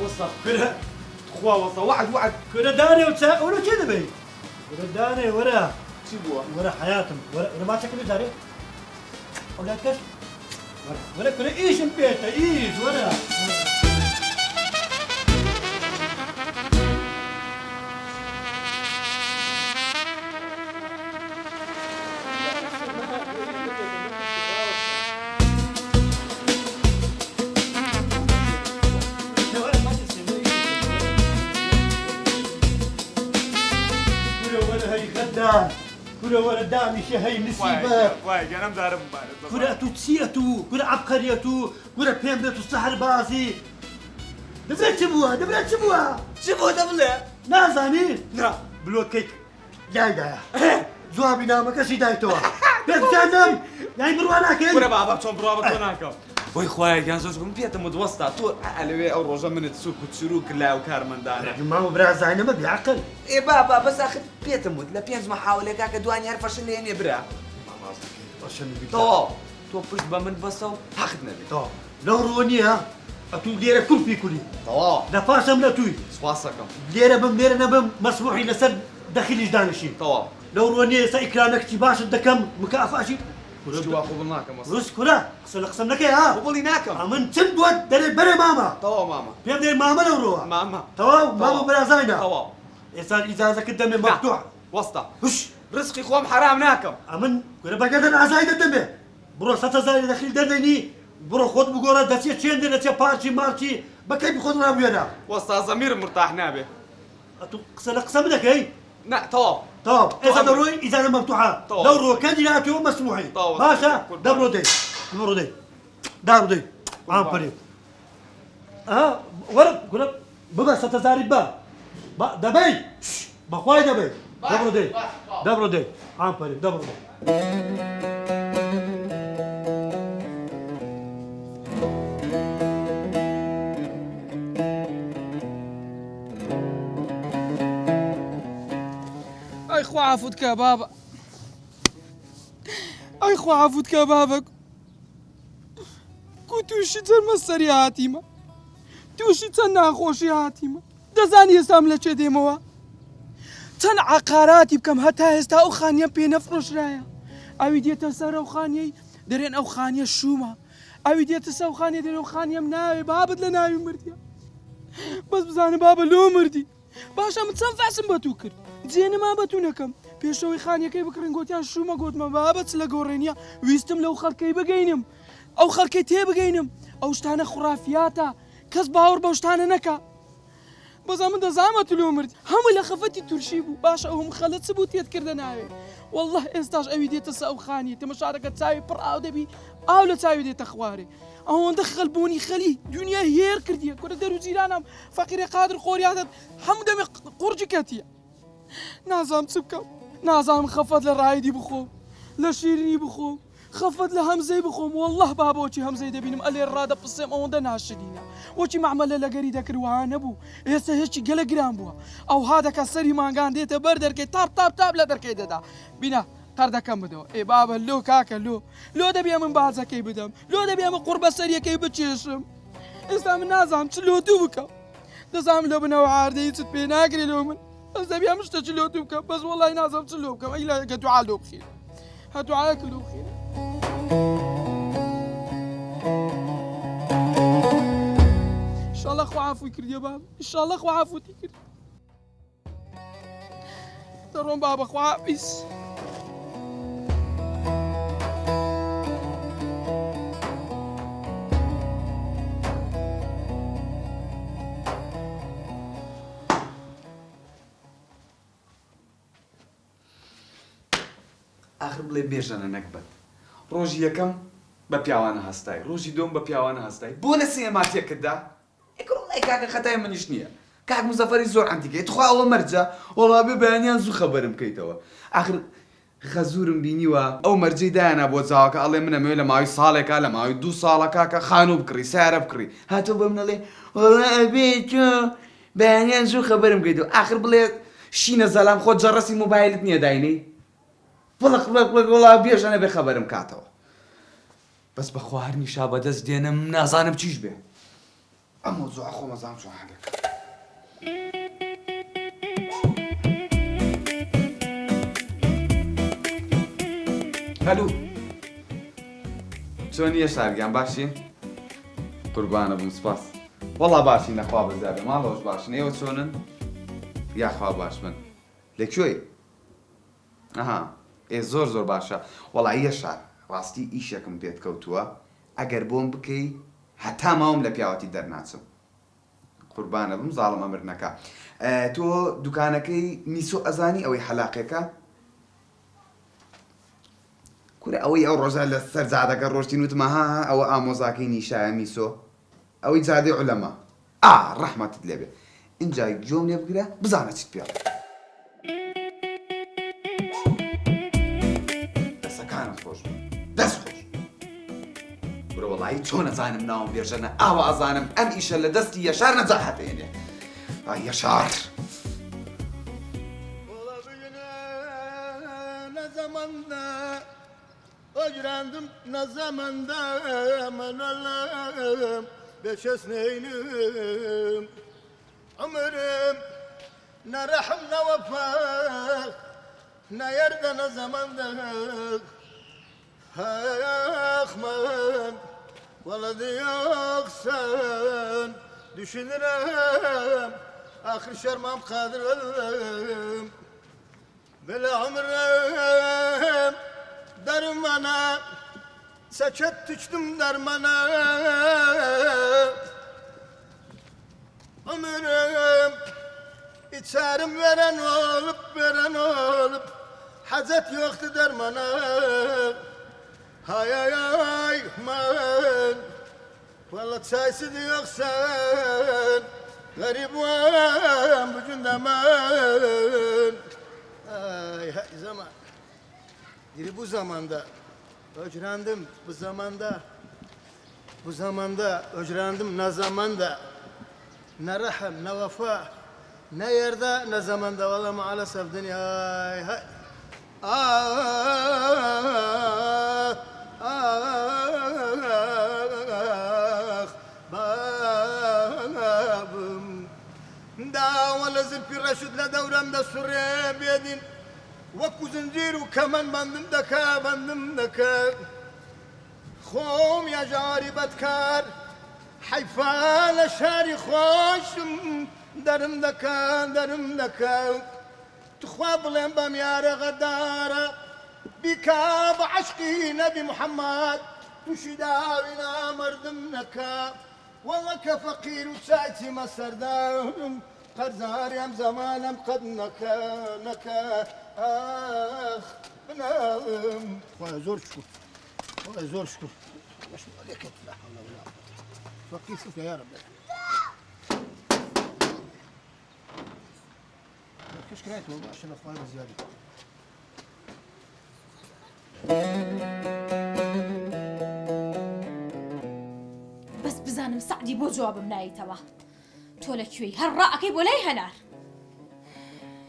وصل كره خوا وصل وعد كره داني ولا كذا بي كره داني ورا سيبوها ورا حياتهم ورا ما تشكل داري ولا كش ورا كره ايش البيت ايش ورا كرة ورداني شهي نسيبة واي أنا مزارب كرة تسيئتو كرة عبقريتو كرة بيمبتو السحر بازي دبلت شبوها شوفوا دبلة نازاني لا بلوك كيك جاي جوابي نامك اشي دايتوها بيت جانم يعني بروانا كل كرة بابا تون برابط هناك وي خويا كان زوجكم بيت متوسطة تو على أو روجا من السوق وتشروك لا وكارمن دانا ما هو براز عينه ما بيعقل إيه بابا بس أخذ بيت مود لا بينز محاولة كاكا دواني عارفة شو اللي يعني برا ما قصدك عشان تو بوش بمن بسو هاخدنا لي تو لو رونيها اتو ليرة كل في كلي نفاسم لا توي سواسكم ليرة نبم مسموح لي لسد داخل جدان شيء لو روني سإكرامك تباش الدكم مكافأة شيء شو قبلناكم روس كلا قسم لك ها قبلناكم امن تمدود دري بري ماما ماما بيم دير ماما لو روح ماما ماما بلا زاينة توا إنسان إجازة كدمي مفتوح وسطة وش رزقي خوام حرام ناكم امن كلا بقدر عزايد الدمي برو ستا زايد داخل درديني برو خود بقولة دسية شين دي دسية بارشي مارشي بكيف بخود رابينا وسطة ضمير مرتاح نابه اتو قسم لك هي لا توا طب اذا ضروري اذا مفتوحه طبعا. لو رو كانديداتو مسموحين طبعا. باشا دبرو دي عام فريق ورق قول بابا ستزاري با دبي بخواي دبي دبرو دي عام فريق دبرو دي اي خو عفوتك يا بابا اي خو عفوتك يا بابا كنتوشي ترمسري هاتيما توشي تناخوشي هاتيما دزاني يسام لك ديموا تن عقاراتي بكم هتا هستا او خانيا بينفروش رايا اوي ديتا سر او خانيا درين او خانيا شوما اوي ديتا سو خانيا درين او خانيا مناوي بابد لناوي مرديا بس بزاني بابا لو مردي باشا متصنفع سنباتو کرد زێنە ما بەتو نەکەم پێشەوەی خانیەکەی بکڕین گوتیان شومە گوتمە بابەت لە گۆڕێنیە ویستم لەو خەڵکەی بگەینم ئەو خەڵکەی تێبگەینم ئەو شتانە خوڕافیاتە کەس باوەڕ بەو شتانە نەکا بەزا من دەزانمە تو لۆ مرد هەموو لە خەفەتی تورشی بوو باشە ئەو هەموو خەلەت چ بوو تێتکردە ناوێ والله ئێستاش ئەوی دێتە سە ئەو خانی تەمەشارەکە چاوی پڕ ئاو دەبی ئاو لە چاوی دێتە خوارێ ئەوەندە خەلبوونی خەلی دنیا هێر کردیە کورە دەر و جیرانم فەقیرە قادر خۆریاتت هەموو دەمێ قورجی کەتیە نازام چ بکەم نازانم خەفەت لە ڕایدی بخۆم لە شیرینی بخۆم خەفەت لە هەمزەی بخۆم والله بابۆکی هەمزەی دەبینم ئەلێ ڕادە پسێم ئەوەندە ناشرینە وەچی مەعمەلە لەگەری دەکردوها نەبوو ئێستا هێچی گەلە گران بووە ئەو هادەکە سەری مانگان دێتە بەر دەرکەی تاپ لە دەرکەی دەدا بینە قەردەکەم بدەوە ئێ بابە لۆ کاکە لۆ دەبێ من بازەکەی بدەم لۆ دەبێ من قوربە سەریەکەی بچێشم ئێستا من نازانم چ لۆ دوو بکەم دەزانم لە بنەوە ئاردەی چت پێ ناگرێ لۆ من بس دەبێ ئەم شتە چ لۆ دوو بکەم بەس وەڵی نازانم چ لۆ بکەم ئەی لەگە دوعا لۆ بخیر هەدوعایەکە لۆ بخیر إنشاءالله خو عفو يكرد يا بابا إنشاءالله خو عفو يكرد ترون بابا خو عافيس آخر بڵێ بێژەنە نەکبەت ڕۆژی یەکەم بە پیاوانە هەستای ڕۆژی دوم بە پیاوانە هەستای بۆ لە سینەما تێکردا ئەی کاکە خەتای منیش نییە کاک مزەفەری زۆر ئەنتیکەی تخوا ئەوە مەرجە وەڵا بێ بەیانیان زوو خەبەرم بکەیتەوە ئاخر خەزورم بینیوە ئەو مەرجەی دایانە بۆ جاواکە ئەڵێ منەمەوێ لە ماوەی ساڵێکا لە ماوەی 2 ساڵە کاکە خانوو بکڕی سارە بکڕی هاتۆ بەم نەڵێ وەڵا ئەبێ تۆ بەیانیان زوو خەبەرم بکەیتەوە ئاخر بڵێ شینە زەلام خۆت جەڕەسی مۆبایلت نییە داینەی بڵق وڵا بێژەنە بێ خەبەرم کاتەوە بەس بەخوا هەر نیشا بەدەست دێنم نازانم چیش بێ ئەم مۆزوعە خۆمەزانم چۆن حەلەکە. هەلو چۆنیە شارگیان باشی؟ قوربانە بووم سپاس. وەڵا باشین نەخوا بەزیابێ ماڵەوەش باشن ئێوە چۆنن؟ یاخوا باش من. لەکوێی؟ ئەها ئێ زۆر زۆر باشە. وەڵا یەشار ڕاستی ئیشێکم پێت کەوتووە ئەگەر بۆم بکەی هەتا ماوم لە پیاوەتی دەرناچم. قوربانە بم زاڵم ئەمر نەکا. تۆ دوکانەکەی میسۆ ئەزانی ئەوەی حەلاقێکە؟ کورە ئەوەی ئەو ڕۆژە لە سەر جادەکە ڕۆشتین وتمە ها ئەوە ئامۆزاکەی نیشایە میسۆ ئەوەی جادەی عولەما ڕەحمەتت لێبێ ئینجای گوێم لێ بگرە بزانە چیت پێ دەستەکانم خۆش بوو دەست خۆش برە وەڵایی چۆن ئەزانم ناوم بێژەنە ئاوا ئەزانم ئەم ئیشە لە دەستی یەشار نەجاحەتێنێ یەشار Öğrendim ne zamanda aman Allah'ım beşesneynim ömrüm ne rahim ne vefa ne yerde ne zamanda akman valla yoksan düşünürüm ahir şermam kadirim böyle ömrüm dermana saçet düştüm dermana ömrüm içerim veren olup hazet yoktu dermana hay hay hay man vallahi çaysız yoksan garip var bu cündeman ay hay zaman Diri bu zamanda öğrendim bu zamanda öğrendim ne zamanda ne rahim ne vefa ne yerde ne zamanda valla maalesef dünya hay babım da valla zilfi reşidle devremde surre biyedin وكو زنجير وكمان بندم دكا خوم يا جاري بدكار حيفان شاري خوش درم دكا تخواب لين بميار غدارة بكاب عشقي نبي محمد تشداونا مردم نكا والله كفقير وسايتي مسردان قرزار يم زمانم قد نكا آخ بنام والله زور شكر مش عليك لا حول ولا قوة فكي فيك يا رب كيش كرهت والله عشان اخوان زيادة بس بزانم سعدي بو جوابم نايتوا تۆ لەکوێی هەر ڕائەکەی بۆ لای هەنار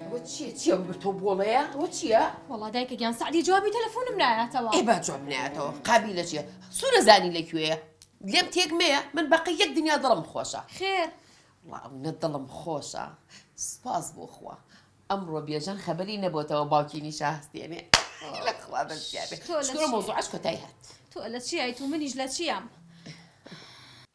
ئەوە چییە بگرتۆ بۆڵەیە ئەوە چییە؟ وەڵا دایکە گیان سعدی جوابی تەلەفۆنم نایەتەوە ئێ با جواب نایەتەوە قابیلە چییە؟ سوورە زانی لەکوێیە؟ لێم تێک مەیە من بەقی یەک دنیا دڵم خۆشە خێر وڵا ئەوە دڵم خۆشە سپاس بۆ خوا ئەمڕۆ بێژەن خەبەری نەبووتەوە باوکی نیشە هەستێنێ لە خوا بەزیابێ شکۆرە مۆزوعەش کۆتای هات تۆ لە چیای تو منیش لە چیام